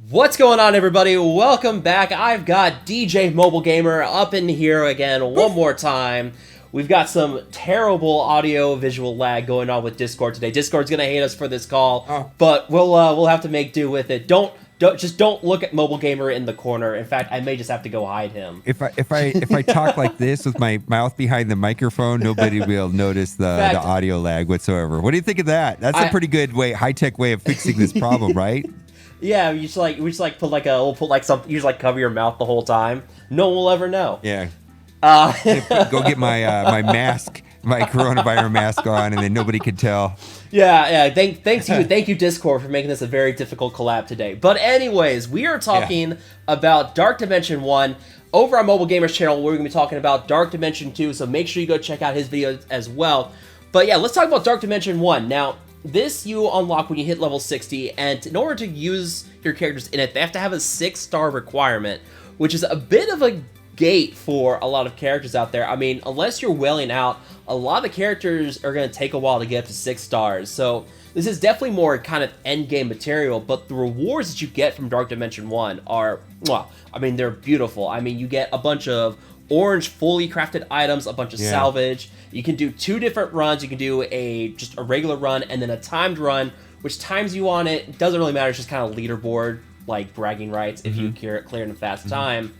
What's going on, everybody? Welcome back. I've got DJ Mobile Gamer up in here again one more time. We've got some terrible audio visual lag going on with Discord today. Discord's gonna hate us for this call, but we'll have to make do with it. Don't look at Mobile Gamer in the corner. In fact, I may just have to go hide him. If I talk like this with my mouth behind the microphone, nobody will notice the audio lag whatsoever. What do you think of that? That's a pretty good high-tech way of fixing this problem, right? Yeah, we just cover your mouth the whole time. No one will ever know. Yeah. Go get my mask, my coronavirus mask on, and then nobody could tell. Yeah. Thank you, Discord, for making this a very difficult collab today. But anyways, we are talking about Dark Dimension 1 over on Mobile Gamer's channel. We're going to be talking about Dark Dimension 2, so make sure you go check out his videos as well. But yeah, let's talk about Dark Dimension 1. Now, this you unlock when you hit level 60, and in order to use your characters in it, they have to have a 6-star requirement, which is a bit of a gate for a lot of characters out there. I mean, unless you're whaling out, a lot of the characters are going to take a while to get up to 6 stars. So this is definitely more kind of end game material, but the rewards that you get from Dark Dimension 1 are, well, I mean, they're beautiful. I mean, you get a bunch of orange fully crafted items, a bunch of salvage. You can do 2 different runs. You can do just a regular run and then a timed run, which times you on it. It doesn't really matter. It's just kind of leaderboard, like bragging rights if you clear it in a fast time.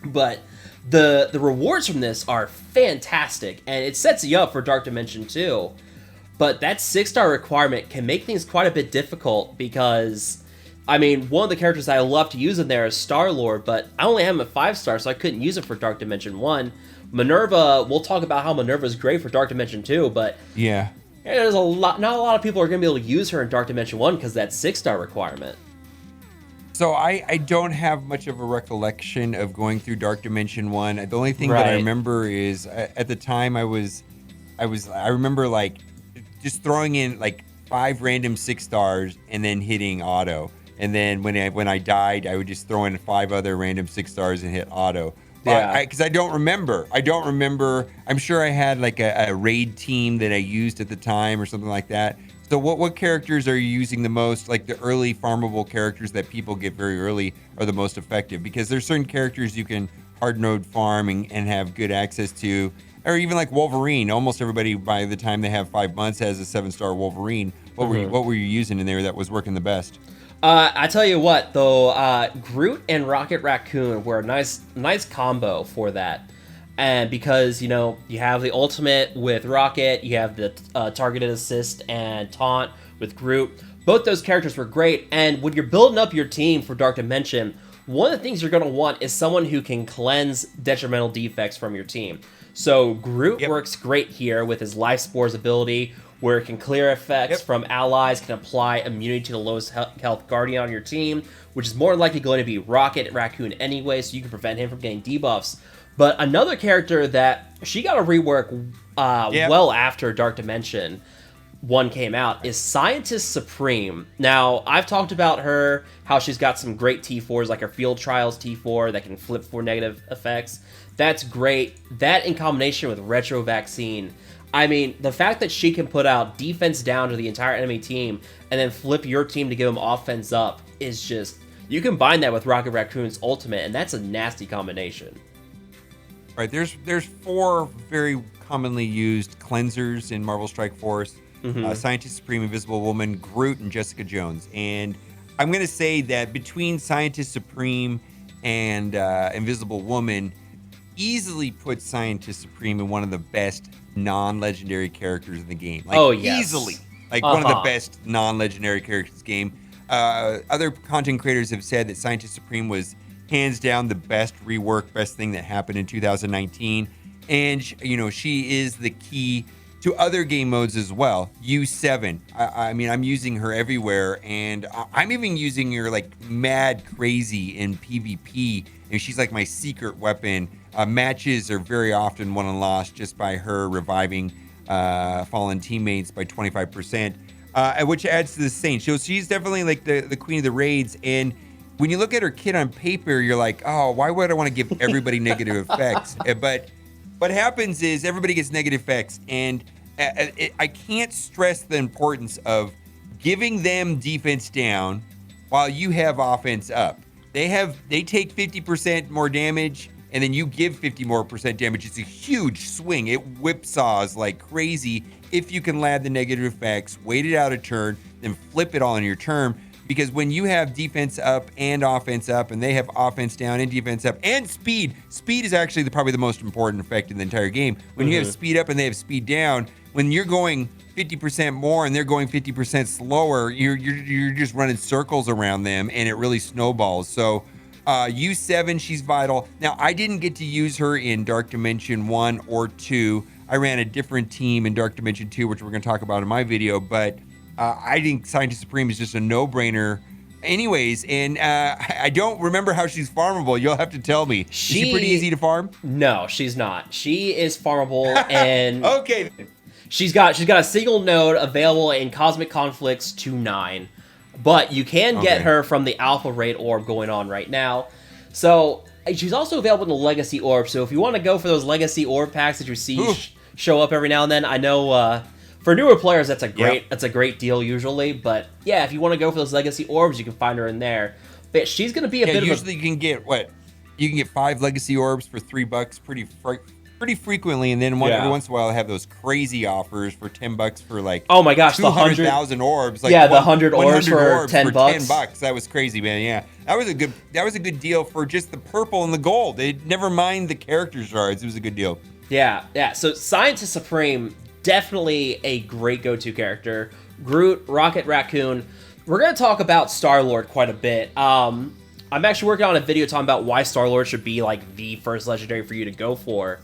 But the rewards from this are fantastic, and it sets you up for Dark Dimension 2. But that 6-star requirement can make things quite a bit difficult because, I mean, one of the characters I love to use in there is Star-Lord, but I only have him at 5-star, so I couldn't use it for Dark Dimension 1. Minerva, we'll talk about how Minerva is great for Dark Dimension 2, but yeah, there's not a lot of people are going to be able to use her in Dark Dimension 1 because that 6-star requirement. So I don't have much of a recollection of going through Dark Dimension 1. The only thing that I remember is at the time I remember like just throwing in like 5 random 6 stars and then hitting auto. And then when I died, I would just throw in 5 other random 6 stars and hit auto. Yeah, because I don't remember. I'm sure I had like a raid team that I used at the time or something like that. So what characters are you using the most? Like the early farmable characters that people get very early are the most effective, because there's certain characters you can hard mode farm and have good access to, or even like Wolverine. Almost everybody by the time they have 5 months has a 7-star Wolverine. What were you using in there that was working the best? I tell you what, though, Groot and Rocket Raccoon were a nice combo for that. And because, you know, you have the ultimate with Rocket, you have the targeted assist and taunt with Groot. Both those characters were great, and when you're building up your team for Dark Dimension, one of the things you're going to want is someone who can cleanse detrimental defects from your team. So Groot works great here with his Life Spores ability, where it can clear effects from allies, can apply immunity to the lowest health Guardian on your team, which is more likely going to be Rocket Raccoon anyway, so you can prevent him from getting debuffs. But another character that she got a rework well after Dark Dimension 1 came out is Scientist Supreme. Now, I've talked about her, how she's got some great T4s, like her Field Trials T4 that can flip for negative effects. That's great. That in combination with Retro Vaccine. I mean, the fact that she can put out defense down to the entire enemy team and then flip your team to give them offense up is just... You combine that with Rocket Raccoon's ultimate, and that's a nasty combination. Right, there's 4 very commonly used cleansers in Marvel Strike Force. Scientist Supreme, Invisible Woman, Groot, and Jessica Jones. And I'm going to say that between Scientist Supreme and Invisible Woman, easily put Scientist Supreme in one of the best non-legendary characters in the game. Like, easily. Like, one of the best non-legendary characters in the game. Other content creators have said that Scientist Supreme was hands down the best rework, best thing that happened in 2019. And, you know, she is the key to other game modes as well. U7. I mean, I'm using her everywhere, and I'm even using her like mad crazy in PvP. And she's like my secret weapon. Matches are very often won and lost just by her reviving fallen teammates by 25%, which adds to the same. So she's definitely like the queen of the raids. And when you look at her kit on paper, you're like, oh, why would I want to give everybody negative effects? But what happens is everybody gets negative effects, and I can't stress the importance of giving them defense down while you have offense up. They take 50% more damage, and then you give 50% more damage. It's a huge swing. It whipsaws like crazy if you can land the negative effects, wait it out a turn, then flip it all in your turn. Because when you have defense up and offense up, and they have offense down and defense up, and speed is actually probably the most important effect in the entire game. When you have speed up and they have speed down, when you're going 50% more and they're going 50% slower, you're just running circles around them, and it really snowballs. So U7, she's vital. Now, I didn't get to use her in Dark Dimension 1 or 2. I ran a different team in Dark Dimension 2, which we're going to talk about in my video, but I think Scientist Supreme is just a no-brainer anyways, and I don't remember how she's farmable. You'll have to tell me. Is she pretty easy to farm? No, she's not. She is farmable, and okay. She's got a single node available in Cosmic Conflicts 2.9, but you can get her from the Alpha Raid orb going on right now. So she's also available in the Legacy orb, so if you want to go for those Legacy orb packs that you see show up every now and then, I know for newer players, that's a great deal usually. But yeah, if you want to go for those Legacy orbs, you can find her in there. But she's going to be a bit of usually you can get what? You can get 5 Legacy orbs for $3 pretty frequently, and then every once in a while I have those crazy offers for $10 for like oh my gosh, 200,000 orbs. Like the 100 orbs for $10. $10. That was crazy, man. Yeah, that was a good deal for just the purple and the gold. They never mind the character shards. It was a good deal. Yeah. So Scientist Supreme, definitely a great go-to character. Groot, Rocket Raccoon. We're going to talk about Star-Lord quite a bit. I'm actually working on a video talking about why Star-Lord should be like the first legendary for you to go for.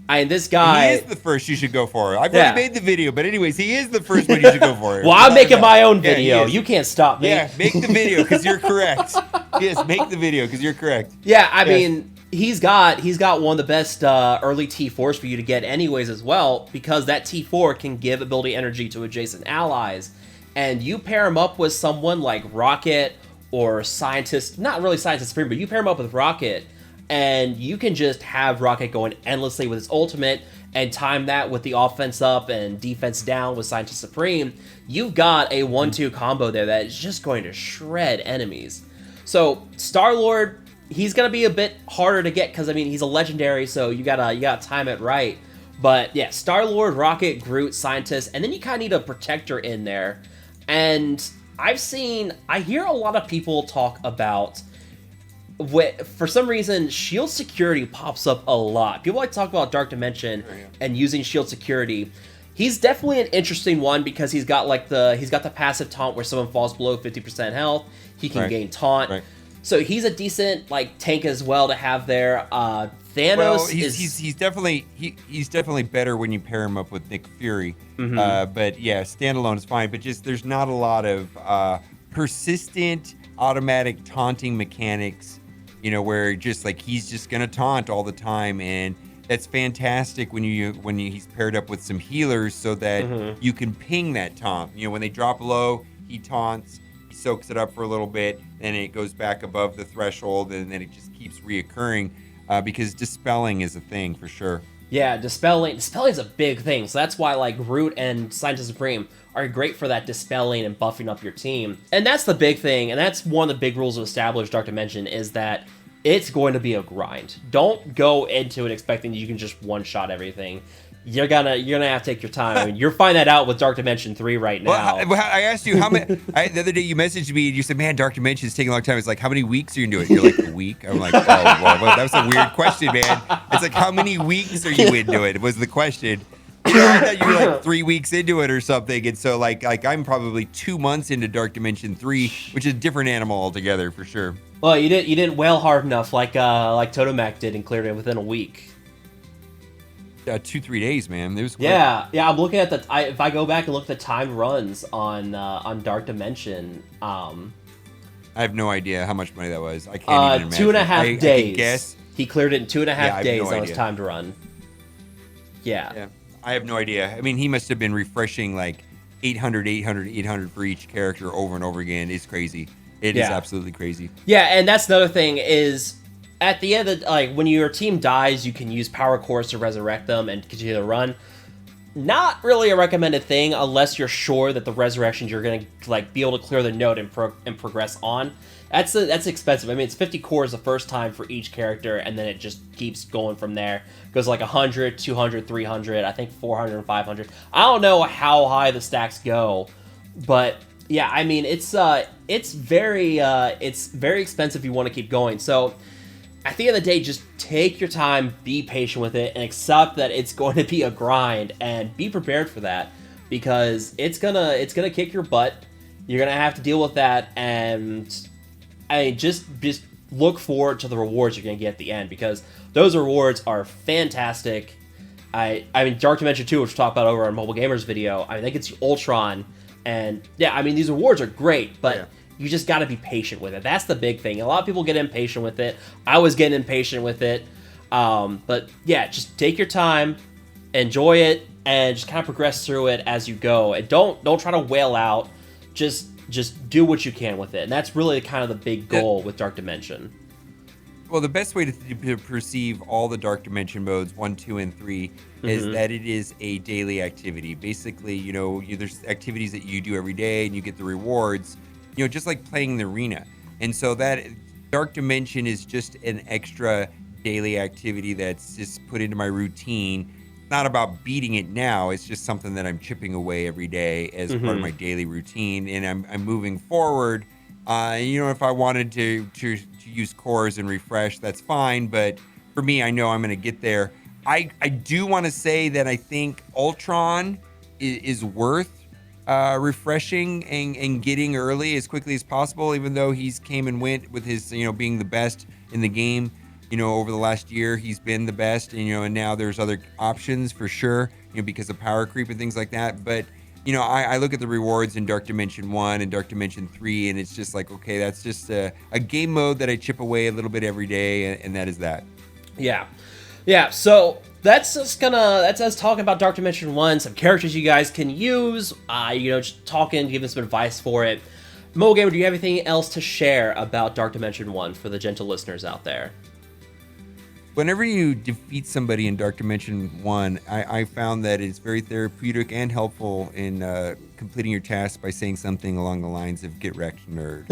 And this guy... He is the first you should go for. I've already made the video, but anyways, he is the first one you should go for. Well, I'm making my own video. You can't stop me. Yeah, make the video because you're correct. Yes, make the video because you're correct. Yeah, I mean... He's got one of the best early T4s for you to get anyways as well, because that T4 can give ability energy to adjacent allies. And you pair him up with someone like Rocket or Scientist, not really Scientist Supreme, but you pair him up with Rocket, and you can just have Rocket going endlessly with his ultimate and time that with the offense up and defense down with Scientist Supreme. You've got a 1-2 combo there that is just going to shred enemies. So Star-Lord, he's gonna be a bit harder to get because I mean he's a legendary, so you gotta time it right. But yeah, Star-Lord, Rocket, Groot, Scientist, and then you kind of need a protector in there. And I hear a lot of people talk about, for some reason, shield security pops up a lot. People like to talk about Dark Dimension and using shield security. He's definitely an interesting one because he's got the passive taunt where someone falls below 50% health. He can gain taunt. Right. So he's a decent tank as well to have there. Thanos well, he's definitely better when you pair him up with Nick Fury. But yeah, standalone is fine. But just there's not a lot of persistent automatic taunting mechanics. Where just he's just gonna taunt all the time, and that's fantastic when he's paired up with some healers so that you can ping that taunt. When they drop low, he taunts. Soaks it up for a little bit, then it goes back above the threshold, and then it just keeps reoccurring because dispelling is a thing for sure. Yeah, dispelling is a big thing, so that's why Groot and Scientist Supreme are great for that dispelling and buffing up your team. And that's the big thing, and that's one of the big rules of established Dark Dimension is that it's going to be a grind. Don't go into it expecting you can just one-shot everything. You're gonna have to take your time. I mean, you'll find that out with Dark Dimension 3 right now. Well, I asked you how many. The other day you messaged me and you said, "Man, Dark Dimension is taking a long time." It's like, how many weeks are you into it? You're like, a week. I'm like, oh, well, that was a weird question, man. It's like, how many weeks are you into it? Was the question. I thought you were 3 weeks into it or something, and so I'm probably 2 months into Dark Dimension 3, which is a different animal altogether for sure. Well, you didn't wail hard enough like Totomac did and cleared it within a week. 2-3 days, man. It was quick. Yeah. I'm looking at if I go back and look at the timed runs on Dark Dimension. I have no idea how much money that was. I can't even imagine. 2.5 days. I can guess. He cleared it in 2.5 days on his timed run. Yeah. I have no idea. I mean, he must have been refreshing 800 for each character over and over again. It's crazy. It is absolutely crazy. Yeah, and that's another thing is at the end of when your team dies, you can use power cores to resurrect them and continue to run. not really a recommended thing unless you're sure that the resurrections you're gonna like be able to clear the node and progress on. That's expensive. I mean, it's 50 cores the first time for each character, and then it just keeps going from there. Goes like 100, 200, 300, I think 400 and 500. I don't know how high the stacks go, but yeah, I mean, it's very expensive if you want to keep going. So at the end of the day, just take your time, be patient with it, and accept that it's going to be a grind, and be prepared for that, because it's gonna kick your butt. You're gonna have to deal with that, and just look forward to the rewards you're gonna get at the end, because those rewards are fantastic. I mean, Dark Dimension 2, which we'll talk about over on Mobile Gamers video, I mean, that gets you Ultron, and yeah, I mean, these rewards are great, but yeah, you just got to be patient with it. That's the big thing. A lot of people get impatient with it. I was getting impatient with it. But yeah, just take your time, enjoy it, and just kind of progress through it as you go. And don't try to wail out. Just do what you can with it. And that's really kind of the big goal with Dark Dimension. Well, the best way to perceive all the Dark Dimension modes, 1, 2, and 3, is that it is a daily activity. Basically, there's activities that you do every day, and you get the rewards. Just like playing the arena. And so that Dark Dimension is just an extra daily activity that's just put into my routine. It's not about beating it now. It's just something that I'm chipping away every day as part of my daily routine. And I'm moving forward. If I wanted to use cores and refresh, that's fine. But for me, I know I'm going to get there. I do want to say that I think Ultron is worth refreshing and getting early as quickly as possible, even though he's came and went with his, being the best in the game, over the last year. He's been the best, and now there's other options for sure, because of power creep and things like that. But, I look at the rewards in Dark Dimension 1 and Dark Dimension 3, and it's just like, okay, that's just a game mode that I chip away a little bit every day, and that is that. Yeah. Yeah, so that's us talking about Dark Dimension 1, some characters you guys can use, just talking, giving some advice for it. Mobile Gamer, do you have anything else to share about Dark Dimension 1 for the gentle listeners out there? Whenever you defeat somebody in Dark Dimension 1, I found that it's very therapeutic and helpful in completing your task by saying something along the lines of "Get wrecked, nerd."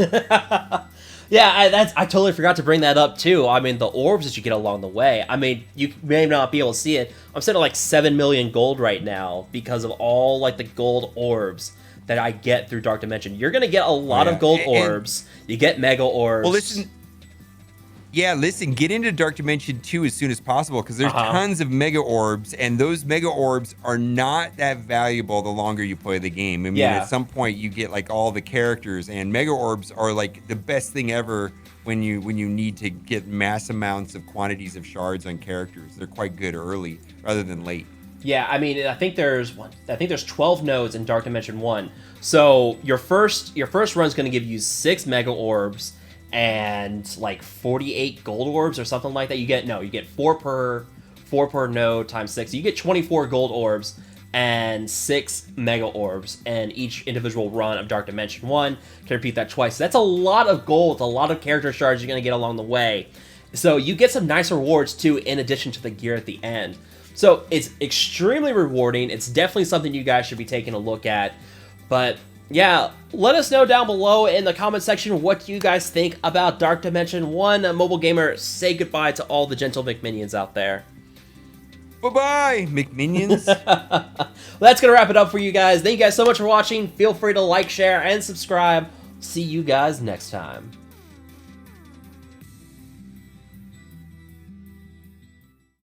Yeah, I totally forgot to bring that up too. I mean, the orbs that you get along the way. I mean, you may not be able to see it. I'm sitting at like 7 million gold right now because of all like the gold orbs that I get through Dark Dimension. You're gonna get a lot of gold orbs. You get mega orbs. Well, listen, get into Dark Dimension 2 as soon as possible, because there's tons of mega orbs, and those mega orbs are not that valuable the longer you play the game. I mean, at some point you get like all the characters, and mega orbs are like the best thing ever when you need to get mass amounts of quantities of shards on characters. They're quite good early rather than late. Yeah, I mean, I think there's 12 nodes in Dark Dimension 1. So your first run is going to give you 6 mega orbs and like 48 gold orbs or something like that. You get 4 per node times 6. So you get 24 gold orbs and 6 mega orbs, and each individual run of Dark Dimension 1 can repeat that twice. So that's a lot of gold, a lot of character shards you're going to get along the way. So you get some nice rewards too, in addition to the gear at the end. So it's extremely rewarding. It's definitely something you guys should be taking a look at. But yeah, let us know down below in the comment section what you guys think about Dark Dimension 1. Mobile Gamer, say goodbye to all the gentle McMinions out there. Bye-bye, McMinions. Well, that's going to wrap it up for you guys. Thank you guys so much for watching. Feel free to like, share, and subscribe. See you guys next time.